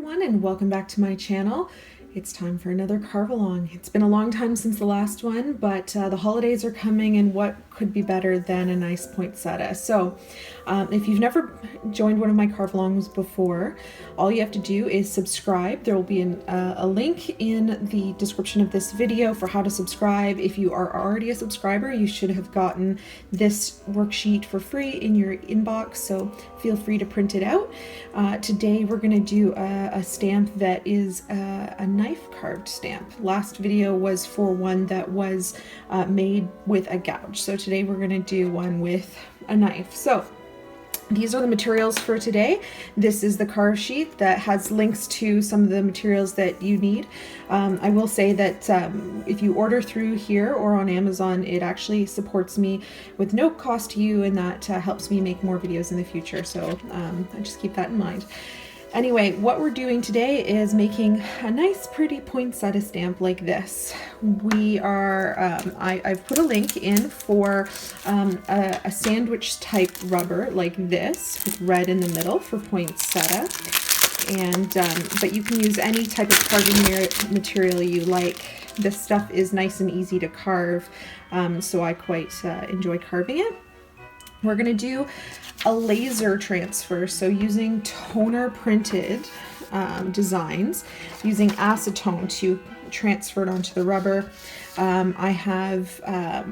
everyone, and welcome back to my channel. It's time for another Carve Along. It's been a long time since the last one, but the holidays are coming, and what could be better than a nice poinsettia? So if you've never joined one of my Carve Alongs before, all you have to do is subscribe. There will be a link in the description of this video for how to subscribe. If you are already a subscriber, you should have gotten this worksheet for free in your inbox, so feel free to print it out. Today we're going to do a stamp that is a knife carved stamp. Last video was for one that was made with a gouge, so today we're going to do one with a knife. So these are the materials for today. This is the carve sheet that has links to some of the materials that you need. I will say that if you order through here or on Amazon, it actually supports me with no cost to you, and that helps me make more videos in the future. So I just keep that in mind. Anyway, what we're doing today is making a nice pretty poinsettia stamp like this. We are, I've put a link in for a sandwich type rubber like this with red in the middle for poinsettia. And, but you can use any type of carving material you like. This stuff is nice and easy to carve, so I quite enjoy carving it. We're going to do a laser transfer, so using toner printed designs, using acetone to transfer it onto the rubber. I have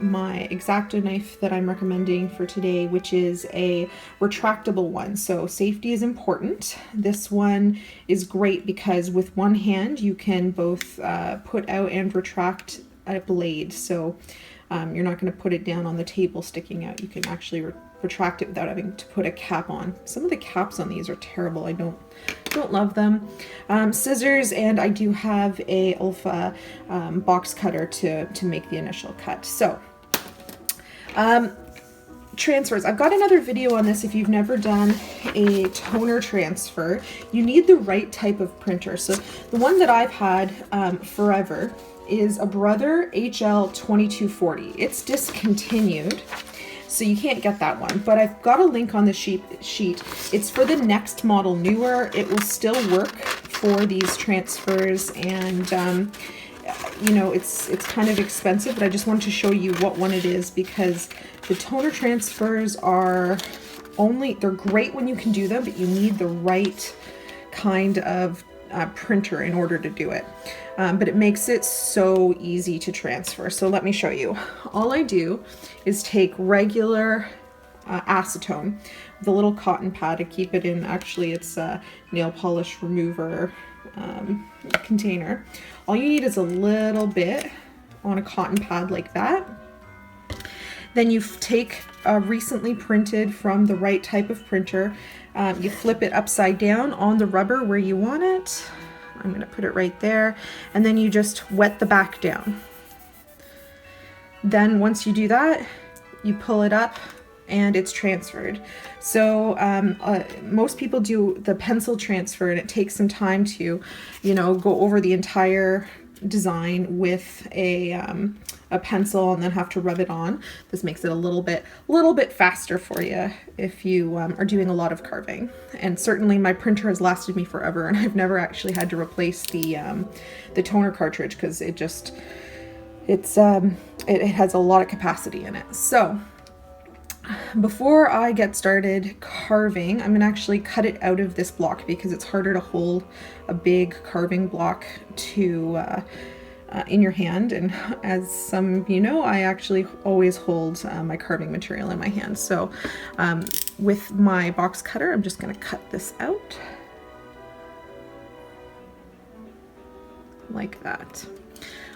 my X-Acto knife that I'm recommending for today, which is a retractable one, so safety is important. This one is great because with one hand you can both put out and retract a blade, so you're not going to put it down on the table sticking out. You can actually retract it without having to put a cap on. Some of the caps on these are terrible. I don't love them. Scissors, and I do have a Ulfa box cutter to make the initial cut. So transfers. I've got another video on this if you've never done a toner transfer. You need the right type of printer. So the one that I've had forever is a Brother HL2240. It's discontinued, so you can't get that one, but I've got a link on the sheet. It's for the next model newer. It will still work for these transfers, and you know, it's kind of expensive, but I just wanted to show you what one it is, because the toner transfers are they're great when you can do them, but you need the right kind of printer in order to do it. But it makes it so easy to transfer. So let me show you. All I do is take regular acetone with a little cotton pad to keep it in. Actually, it's a nail polish remover container. All you need is a little bit on a cotton pad like that. Then you take recently printed from the right type of printer. You flip it upside down on the rubber where you want it. I'm going to put it right there, and then you just wet the back down. Then once you do that, you pull it up and it's transferred. So most people do the pencil transfer, and it takes some time to, you know, go over the entire design with a pencil and then have to rub it on. This makes it a little bit faster for you if you are doing a lot of carving. And certainly my printer has lasted me forever, and I've never actually had to replace the toner cartridge, because it has a lot of capacity in it. So before I get started carving, I'm gonna actually cut it out of this block because it's harder to hold a big carving block to in your hand. And as some of you know, I actually always hold my carving material in my hand. So with my box cutter, I'm just gonna cut this out like that.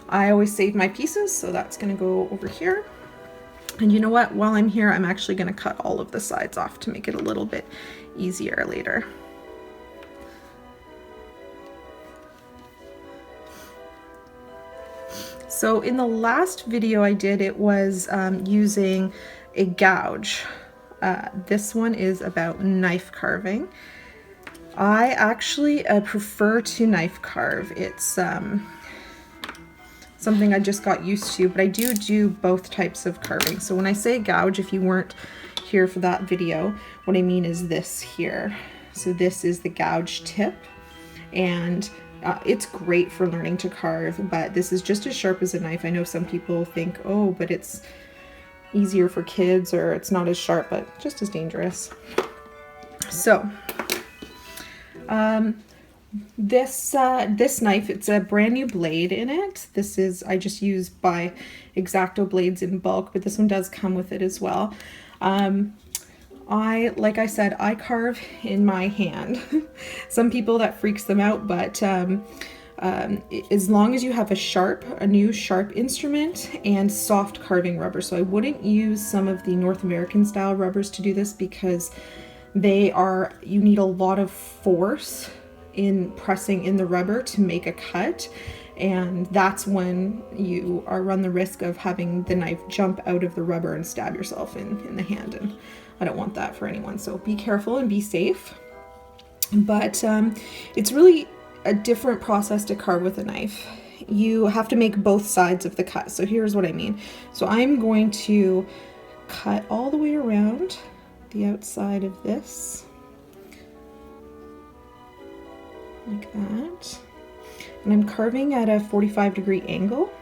I always save my pieces, so that's gonna go over here. And you know what? While I'm here, I'm actually going to cut all of the sides off to make it a little bit easier later. So in the last video I did, it was using a gouge. This one is about knife carving. I actually prefer to knife carve. It's something I just got used to, but I do both types of carving. So when I say gouge, if you weren't here for that video, what I mean is this here. So this is the gouge tip, and it's great for learning to carve, but this is just as sharp as a knife. I know some people think, oh, but it's easier for kids or it's not as sharp, but just as dangerous. So this knife, it's a brand new blade in it. This is, I just use by X-Acto blades in bulk, but this one does come with it as well. Like I said, I carve in my hand. Some people that freaks them out, but as long as you have a new sharp instrument and soft carving rubber. So I wouldn't use some of the North American style rubbers to do this because you need a lot of force in pressing in the rubber to make a cut. And that's when you run the risk of having the knife jump out of the rubber and stab yourself in the hand. And I don't want that for anyone. So be careful and be safe. But it's really a different process to carve with a knife. You have to make both sides of the cut. So here's what I mean. So I'm going to cut all the way around the outside of this, like that. And I'm carving at a 45-degree angle.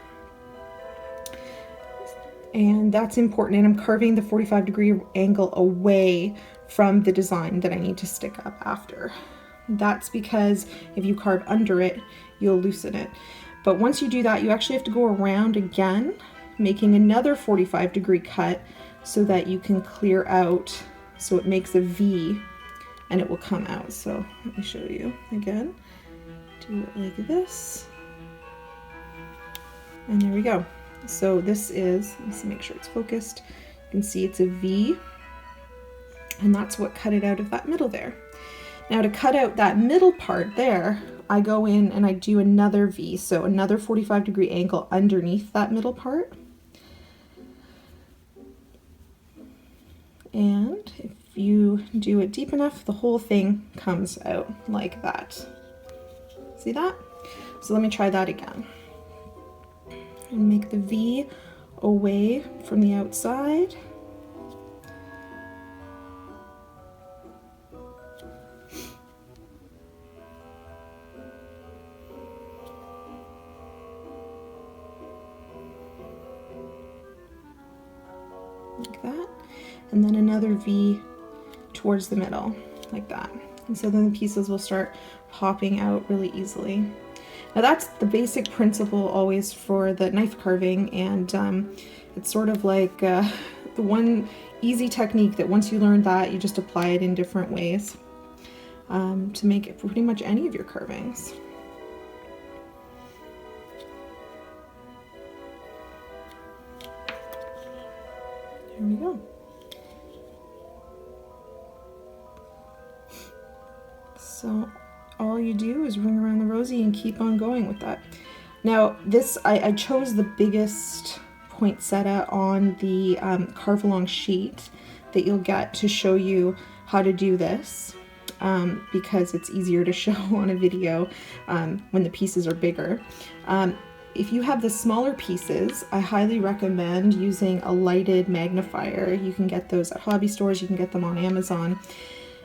And that's important. And I'm carving the 45-degree angle away from the design that I need to stick up after. That's because if you carve under it, you'll loosen it. But once you do that, you actually have to go around again, making another 45-degree cut so that you can clear out, so it makes a V and it will come out. So let me show you again. Do it like this. And there we go. So this is, let's make sure it's focused. You can see it's a V, and that's what cut it out of that middle there. Now to cut out that middle part there, I go in and I do another V, so another 45-degree angle underneath that middle part. And if you do it deep enough, the whole thing comes out like that. See that? So let me try that again. And make the V away from the outside. Like that. And then another V towards the middle, like that. And so then the pieces will start popping out really easily. Now that's the basic principle always for the knife carving, and it's sort of like the one easy technique that once you learn that, you just apply it in different ways to make it pretty much any of your carvings. There we go. So all you do is ring around the rosy and keep on going with that. Now this, I chose the biggest poinsettia on the Carve Along sheet that you'll get to show you how to do this because it's easier to show on a video when the pieces are bigger. If you have the smaller pieces, I highly recommend using a lighted magnifier. You can get those at hobby stores, you can get them on Amazon.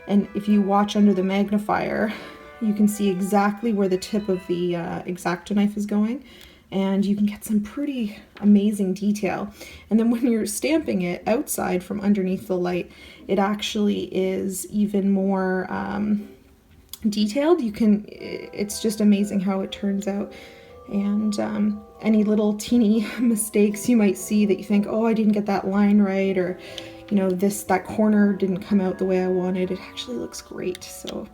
And if you watch under the magnifier, you can see exactly where the tip of the X-Acto knife is going, and you can get some pretty amazing detail. And then when you're stamping it outside from underneath the light, it actually is even more detailed. It's just amazing how it turns out. And any little teeny mistakes you might see that you think, oh, I didn't get that line right, or you know, that corner didn't come out the way I wanted, it actually looks great. So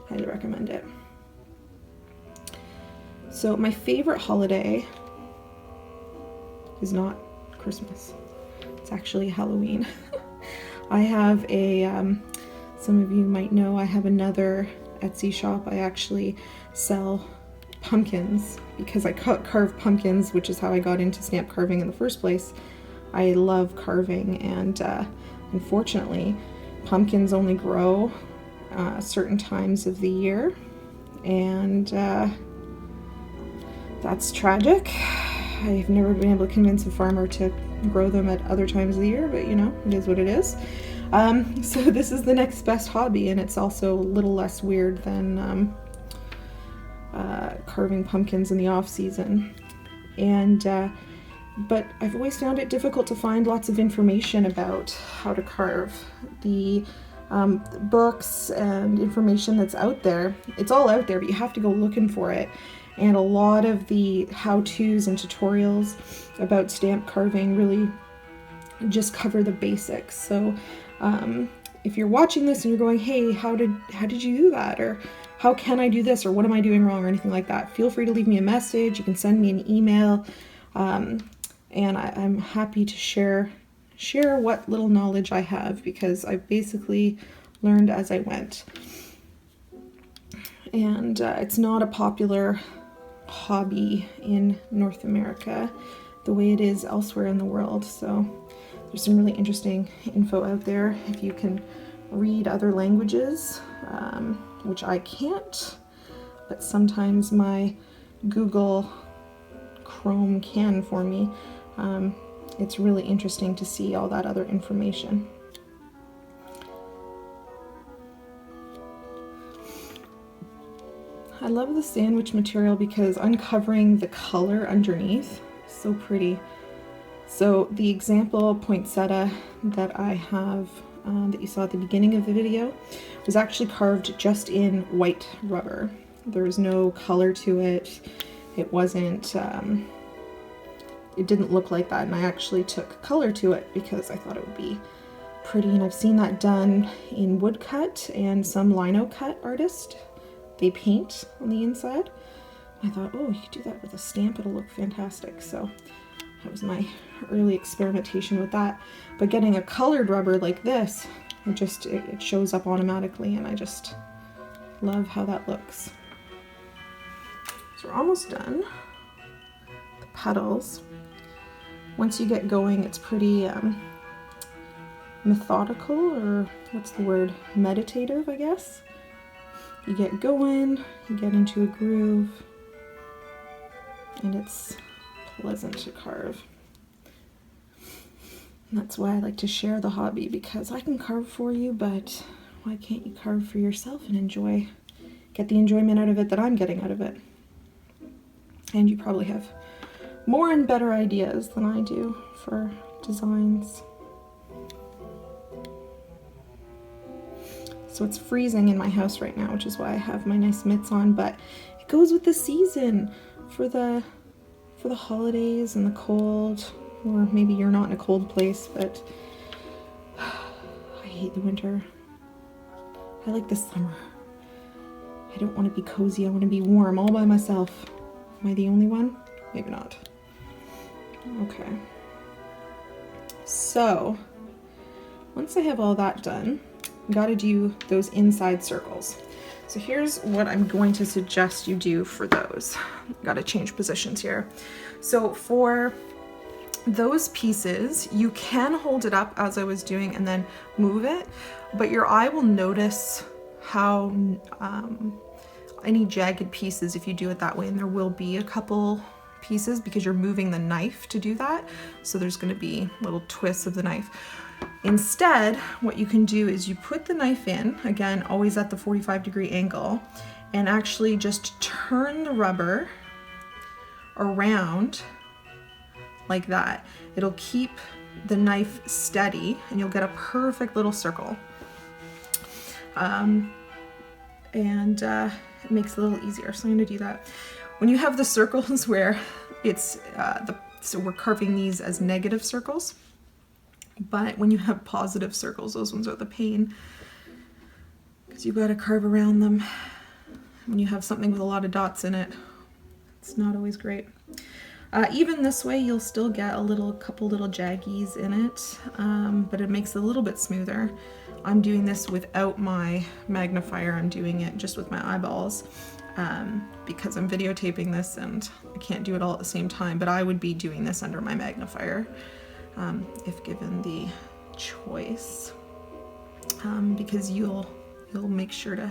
highly recommend it. So my favorite holiday is not Christmas. It's actually Halloween. I have some of you might know, I have another Etsy shop. I actually sell pumpkins because I carve pumpkins, which is how I got into stamp carving in the first place. I love carving, and unfortunately, pumpkins only grow certain times of the year, and that's tragic. I've never been able to convince a farmer to grow them at other times of the year, but you know, it is what it is. So this is the next best hobby, and it's also a little less weird than carving pumpkins in the off season. And but I've always found it difficult to find lots of information about how to carve. The books and information that's out there, it's all out there, but you have to go looking for it. And a lot of the how-tos and tutorials about stamp carving really just cover the basics. So if you're watching this and you're going, hey, how did you do that? Or how can I do this? Or what am I doing wrong? Or anything like that, feel free to leave me a message. You can send me an email. And I'm happy to share what little knowledge I have, because I basically learned as I went. And it's not a popular hobby in North America the way it is elsewhere in the world. So there's some really interesting info out there if you can read other languages, which I can't, but sometimes my Google Chrome can for me. It's really interesting to see all that other information. I love the sandwich material because uncovering the color underneath, so pretty. So the example poinsettia that I have, that you saw at the beginning of the video, was actually carved just in white rubber. There was no color to it. It wasn't, it didn't look like that, and I actually took color to it because I thought it would be pretty. And I've seen that done in woodcut, and some lino cut artist, they paint on the inside. I thought, oh, you could do that with a stamp, it'll look fantastic. So that was my early experimentation with that. But getting a colored rubber like this, it shows up automatically, and I just love how that looks. So we're almost done. The petals, once you get going, it's pretty methodical, or what's the word, meditative, I guess. You get going, you get into a groove, and it's pleasant to carve. And that's why I like to share the hobby, because I can carve for you, but why can't you carve for yourself and get the enjoyment out of it that I'm getting out of it? And you probably have more and better ideas than I do for designs. So it's freezing in my house right now, which is why I have my nice mitts on, but it goes with the season for the holidays and the cold. Or maybe you're not in a cold place, but I hate the winter. I like the summer. I don't want to be cozy, I want to be warm all by myself. Am I the only one? Maybe not. Okay. So, once I have all that done, I gotta do those inside circles. So here's what I'm going to suggest you do for those. Gotta change positions here. So for those pieces, you can hold it up as I was doing and then move it, but your eye will notice how any jagged pieces if you do it that way, and there will be a couple pieces because you're moving the knife to do that, so there's going to be little twists of the knife. Instead, what you can do is you put the knife in, again always at the 45-degree angle, and actually just turn the rubber around like that. It'll keep the knife steady and you'll get a perfect little circle. It makes it a little easier, so I'm going to do that. When you have the circles where it's so we're carving these as negative circles, but when you have positive circles, those ones are the pain because you've got to carve around them. When you have something with a lot of dots in it, it's not always great. Even this way, you'll still get a couple little jaggies in it, but it makes it a little bit smoother. I'm doing this without my magnifier. I'm doing it just with my eyeballs because I'm videotaping this and I can't do it all at the same time, but I would be doing this under my magnifier if given the choice, because you'll make sure to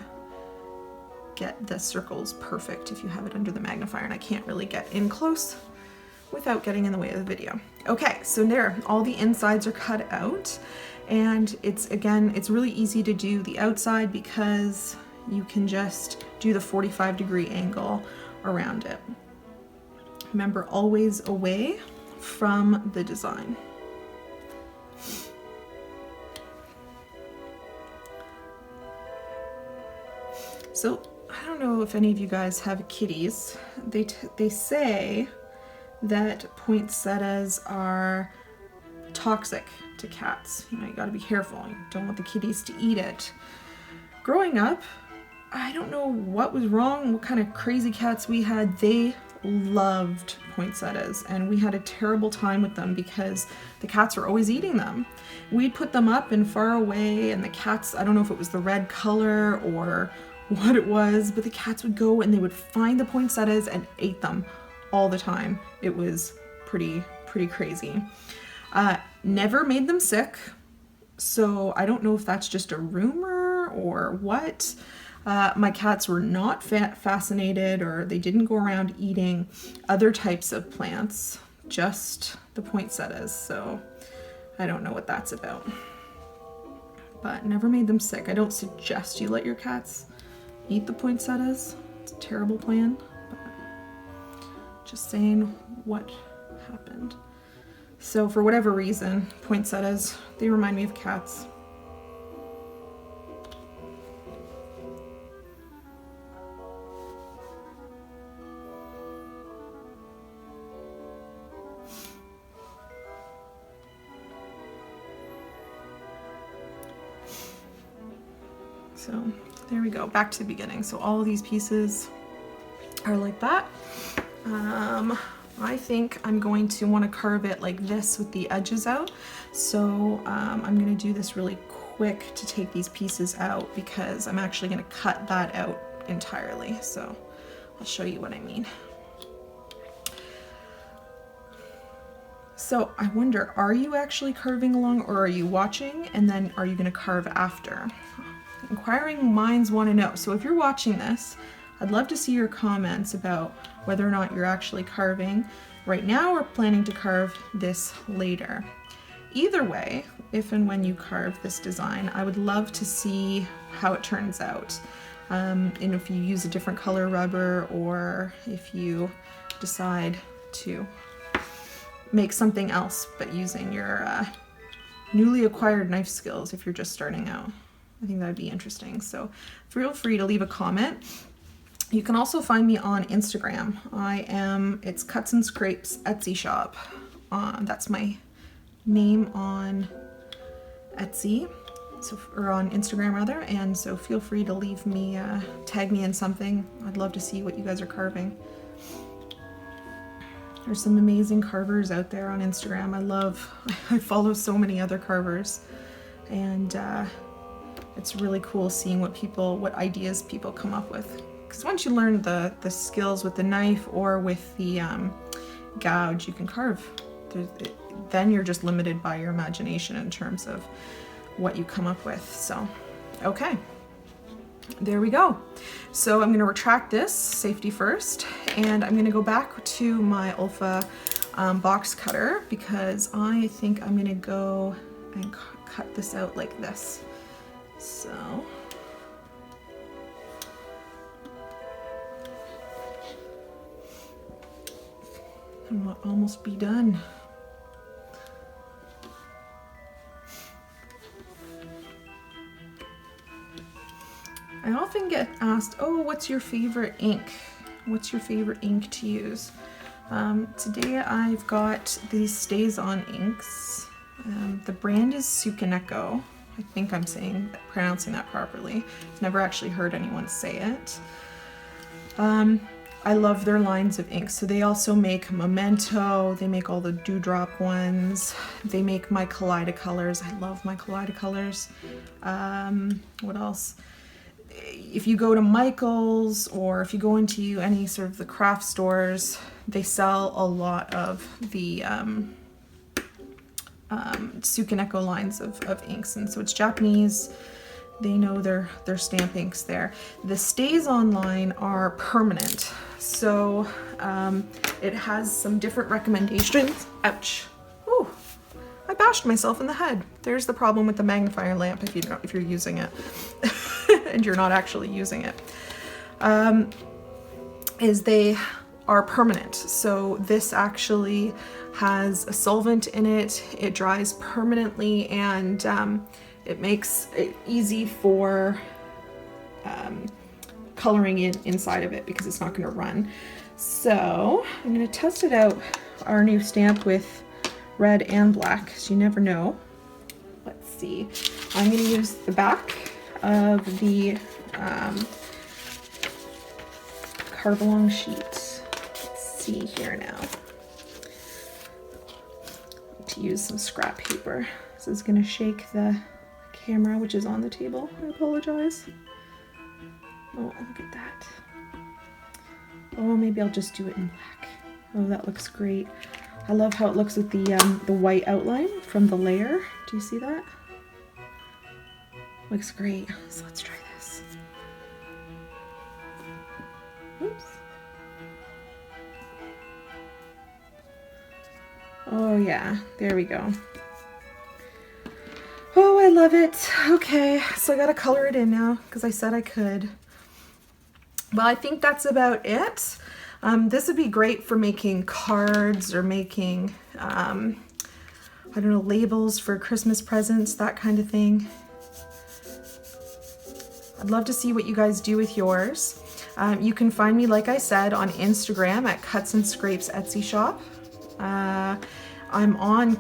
get the circles perfect if you have it under the magnifier, and I can't really get in close without getting in the way of the video. Okay, so there, all the insides are cut out, and it's really easy to do the outside because you can just do the 45-degree angle around it. Remember, always away from the design. So I don't know if any of you guys have kitties. They say that poinsettias are toxic to cats. You know, you gotta be careful. You don't want the kitties to eat it. Growing up, I don't know what was wrong, what kind of crazy cats we had. They loved poinsettias, and we had a terrible time with them because the cats were always eating them. We'd put them up and far away, and the cats, I don't know if it was the red color or what it was, but the cats would go and they would find the poinsettias and ate them all the time. It was pretty crazy. Never made them sick, so I don't know if that's just a rumor or what. My cats were not fascinated, or they didn't go around eating other types of plants, just the poinsettias, so I don't know what that's about. But never made them sick. I don't suggest you let your cats eat the poinsettias. It's a terrible plan, but just saying what happened. So for whatever reason, poinsettias, they remind me of cats. So there we go, back to the beginning. So all of these pieces are like that. I think I'm going to want to carve it like this with the edges out. So I'm going to do this really quick to take these pieces out because I'm actually going to cut that out entirely. So I'll show you what I mean. So I wonder, are you actually carving along, or are you watching and then are you going to carve after? Inquiring minds want to know. So if you're watching this, I'd love to see your comments about whether or not you're actually carving. Right now we're planning to carve this later. Either way, if and when you carve this design, I would love to see how it turns out. And if you use a different color rubber, or if you decide to make something else but using your newly acquired knife skills if you're just starting out. I think that would be interesting. So feel free to leave a comment. You can also find me on Instagram. It's Cuts and Scrapes Etsy shop. That's my name on Etsy, or on Instagram rather. And so feel free to leave me, tag me in something. I'd love to see what you guys are carving. There's some amazing carvers out there on Instagram. I follow so many other carvers, and it's really cool seeing what ideas people come up with. Because once you learn the skills with the knife or with the gouge, you can carve. Then you're just limited by your imagination in terms of what you come up with. So, okay. There we go. So I'm going to retract this, safety first, and I'm going to go back to my Olfa box cutter because I think I'm going to go and cut this out like this. So and we'll almost be done. I often get asked, oh, what's your favorite ink? What's your favorite ink to use? Today I've got these StazOn inks. The brand is Tsukineko. I think I'm pronouncing that properly. I've never actually heard anyone say it. I love their lines of inks. So they also make Memento, they make all the Dewdrop ones, they make my Kaleidocolors. I love my Kaleidocolors. What else? If you go to Michael's, or if you go into any sort of the craft stores, they sell a lot of the Tsukineko lines of inks, and so it's Japanese. They know their stamp inks there. The StazOn line are permanent, so it has some different recommendations. Ouch! Ooh, I bashed myself in the head. There's the problem with the magnifier lamp if you're using it. and you're not actually using it, is they are permanent. So this actually has a solvent in it. It dries permanently, and it makes it easy for coloring inside of it because it's not going to run. So I'm going to test it out, our new stamp, with red and black, because you never know. Let's see. I'm going to use the back of the Carve Along sheet. Let's see here now. To use some scrap paper. This is going to shake the camera, which is on the table. I apologize. Oh, look at that. Oh, maybe I'll just do it in black. Oh, that looks great. I love how it looks with the white outline from the layer. Do you see that? Looks great. So let's try this. Oops. Oh yeah, there we go. Oh, I love it. Okay, so I gotta color it in now because I said I could. Well, I think that's about it. This would be great for making cards or making, I don't know, labels for Christmas presents, that kind of thing. I'd love to see what you guys do with yours. You can find me, like I said, on Instagram at Cuts and Scrapes Etsy shop. I'm on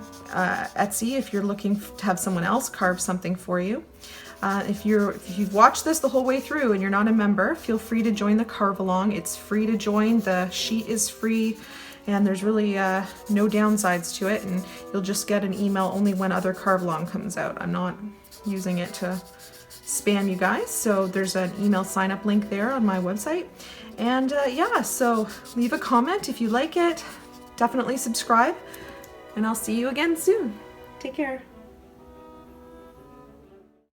Etsy if you're looking to have someone else carve something for you. If you've watched this the whole way through and you're not a member, feel free to join the Carve Along. It's free to join. The sheet is free, and there's really no downsides to it, and you'll just get an email only when other Carve Along comes out. I'm not using it to spam you guys, so there's an email sign up link there on my website. And yeah, so leave a comment if you like it. Definitely subscribe, and I'll see you again soon. Take care.